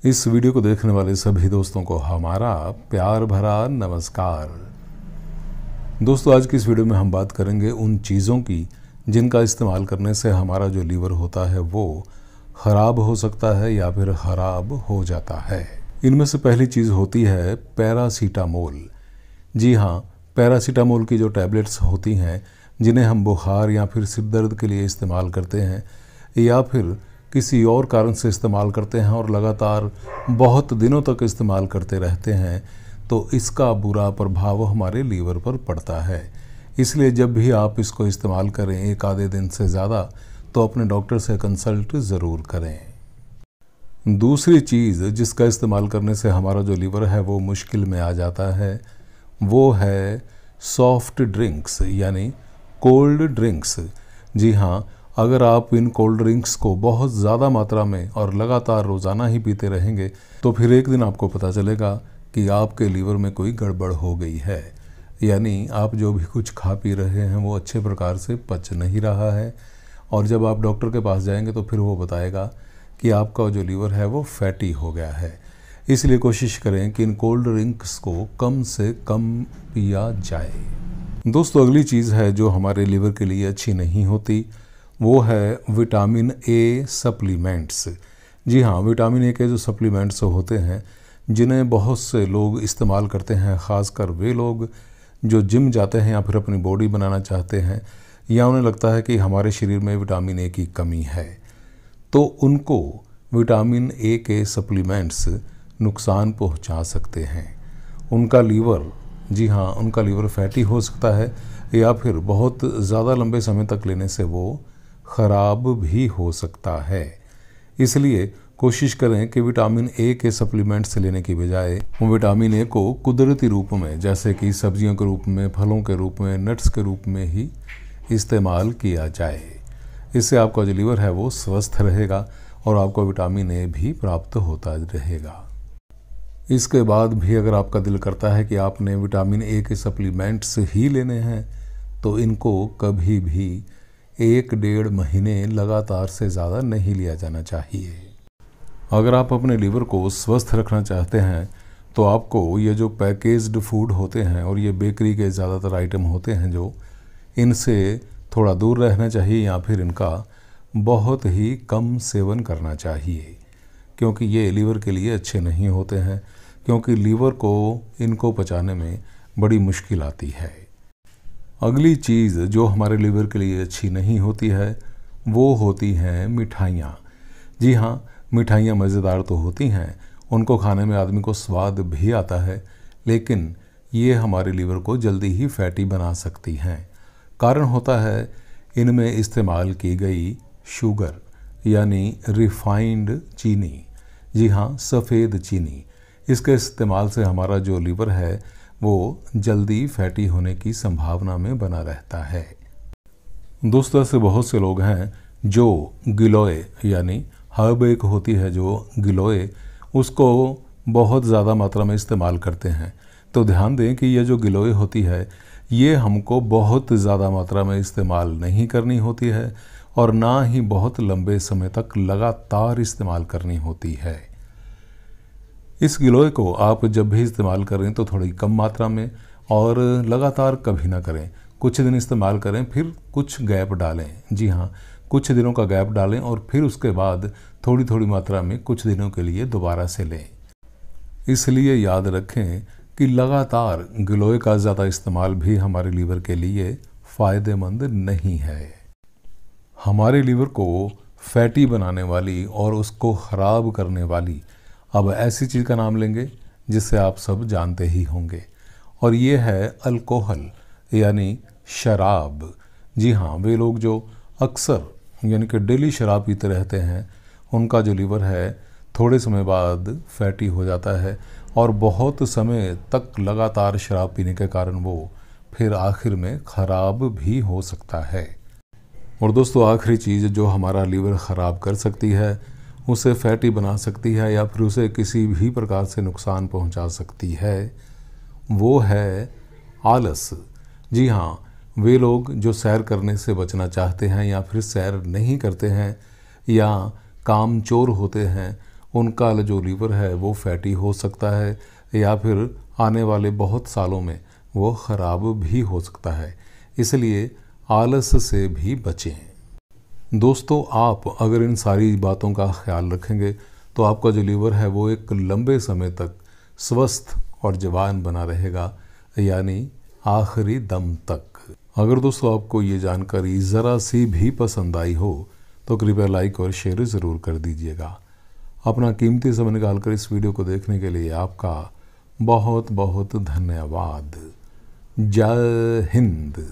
इस वीडियो को देखने वाले सभी दोस्तों को हमारा प्यार भरा नमस्कार। दोस्तों, आज की इस वीडियो में हम बात करेंगे उन चीज़ों की जिनका इस्तेमाल करने से हमारा जो लीवर होता है वो ख़राब हो सकता है या फिर ख़राब हो जाता है। इनमें से पहली चीज़ होती है पैरासीटामोल। जी हाँ, पैरासीटामोल की जो टैबलेट्स होती हैं जिन्हें हम बुखार या फिर सिर दर्द के लिए इस्तेमाल करते हैं या फिर किसी और कारण से इस्तेमाल करते हैं और लगातार बहुत दिनों तक इस्तेमाल करते रहते हैं, तो इसका बुरा प्रभाव हमारे लीवर पर पड़ता है। इसलिए जब भी आप इसको इस्तेमाल करें एक आधे दिन से ज़्यादा, तो अपने डॉक्टर से कंसल्ट ज़रूर करें। दूसरी चीज़ जिसका इस्तेमाल करने से हमारा जो लीवर है वो मुश्किल में आ जाता है, वो है सॉफ्ट ड्रिंक्स यानी कोल्ड ड्रिंक्स। जी हाँ, अगर आप इन कोल्ड ड्रिंक्स को बहुत ज़्यादा मात्रा में और लगातार रोज़ाना ही पीते रहेंगे तो फिर एक दिन आपको पता चलेगा कि आपके लीवर में कोई गड़बड़ हो गई है, यानी आप जो भी कुछ खा पी रहे हैं वो अच्छे प्रकार से पच नहीं रहा है। और जब आप डॉक्टर के पास जाएंगे तो फिर वो बताएगा कि आपका जो लीवर है वो फैटी हो गया है। इसलिए कोशिश करें कि इन कोल्ड ड्रिंक्स को कम से कम पिया जाए। दोस्तों, अगली चीज़ है जो हमारे लीवर के लिए अच्छी नहीं होती, वो है विटामिन ए सप्लीमेंट्स। जी हाँ, विटामिन ए के जो सप्लीमेंट्स होते हैं जिन्हें बहुत से लोग इस्तेमाल करते हैं, ख़ासकर वे लोग जो जिम जाते हैं या फिर अपनी बॉडी बनाना चाहते हैं या उन्हें लगता है कि हमारे शरीर में विटामिन ए की कमी है, तो उनको विटामिन ए के सप्लीमेंट्स नुकसान पहुंचा सकते हैं। उनका लीवर, जी हाँ, उनका लीवर फैटी हो सकता है या फिर बहुत ज़्यादा लंबे समय तक लेने से वो ख़राब भी हो सकता है। इसलिए कोशिश करें कि विटामिन ए के सप्लीमेंट्स लेने की बजाय विटामिन ए को कुदरती रूप में, जैसे कि सब्जियों के रूप में, फलों के रूप में, नट्स के रूप में ही इस्तेमाल किया जाए। इससे आपका जो लीवर है वो स्वस्थ रहेगा और आपको विटामिन ए भी प्राप्त होता रहेगा। इसके बाद भी अगर आपका दिल करता है कि आपने विटामिन ए के सप्लीमेंट्स ही लेने हैं, तो इनको कभी भी 1-1.5 महीने लगातार से ज़्यादा नहीं लिया जाना चाहिए। अगर आप अपने लीवर को स्वस्थ रखना चाहते हैं तो आपको ये जो पैकेज्ड फूड होते हैं और ये बेकरी के ज़्यादातर आइटम होते हैं जो, इनसे थोड़ा दूर रहना चाहिए या फिर इनका बहुत ही कम सेवन करना चाहिए, क्योंकि ये लीवर के लिए अच्छे नहीं होते हैं, क्योंकि लीवर को इनको पचाने में बड़ी मुश्किल आती है। अगली चीज़ जो हमारे लीवर के लिए अच्छी नहीं होती है वो होती हैं मिठाइयाँ। जी हाँ, मिठाइयाँ मज़ेदार तो होती हैं, उनको खाने में आदमी को स्वाद भी आता है, लेकिन ये हमारे लीवर को जल्दी ही फैटी बना सकती हैं। कारण होता है इनमें इस्तेमाल की गई शुगर यानी रिफाइंड चीनी। जी हाँ, सफ़ेद चीनी। इसके इस्तेमाल से हमारा जो लीवर है वो जल्दी फैटी होने की संभावना में बना रहता है। दोस्तों, ऐसे बहुत से लोग हैं जो गिलोय यानी हर्ब एक होती है जो गिलोय, उसको बहुत ज़्यादा मात्रा में इस्तेमाल करते हैं। तो ध्यान दें कि ये जो गिलोय होती है ये हमको बहुत ज़्यादा मात्रा में इस्तेमाल नहीं करनी होती है और ना ही बहुत लंबे समय तक लगातार इस्तेमाल करनी होती है। इस गिलोय को आप जब भी इस्तेमाल करें तो थोड़ी कम मात्रा में और लगातार कभी ना करें। कुछ दिन इस्तेमाल करें, फिर कुछ गैप डालें। जी हाँ, कुछ दिनों का गैप डालें और फिर उसके बाद थोड़ी थोड़ी मात्रा में कुछ दिनों के लिए दोबारा से लें। इसलिए याद रखें कि लगातार गिलोय का ज़्यादा इस्तेमाल भी हमारे लीवर के लिए फ़ायदेमंद नहीं है। हमारे लीवर को फैटी बनाने वाली और उसको ख़राब करने वाली अब ऐसी चीज़ का नाम लेंगे जिससे आप सब जानते ही होंगे, और ये है अल्कोहल यानी शराब। जी हाँ, वे लोग जो अक्सर यानी कि डेली शराब पीते रहते हैं उनका जो लीवर है थोड़े समय बाद फैटी हो जाता है और बहुत समय तक लगातार शराब पीने के कारण वो फिर आखिर में ख़राब भी हो सकता है। और दोस्तों, आखिरी चीज़ जो हमारा लीवर ख़राब कर सकती है, उसे फैटी बना सकती है या फिर उसे किसी भी प्रकार से नुकसान पहुंचा सकती है, वो है आलस। जी हाँ, वे लोग जो सैर करने से बचना चाहते हैं या फिर सैर नहीं करते हैं या कामचोर होते हैं, उनका जो लीवर है वो फैटी हो सकता है या फिर आने वाले बहुत सालों में वो ख़राब भी हो सकता है। इसलिए आलस से भी बचें। दोस्तों, आप अगर इन सारी बातों का ख्याल रखेंगे तो आपका जो लीवर है वो एक लंबे समय तक स्वस्थ और जवान बना रहेगा, यानी आखिरी दम तक। अगर दोस्तों आपको ये जानकारी ज़रा सी भी पसंद आई हो तो कृपया लाइक और शेयर ज़रूर कर दीजिएगा। अपना कीमती समय निकालकर इस वीडियो को देखने के लिए आपका बहुत बहुत धन्यवाद। जय हिंद।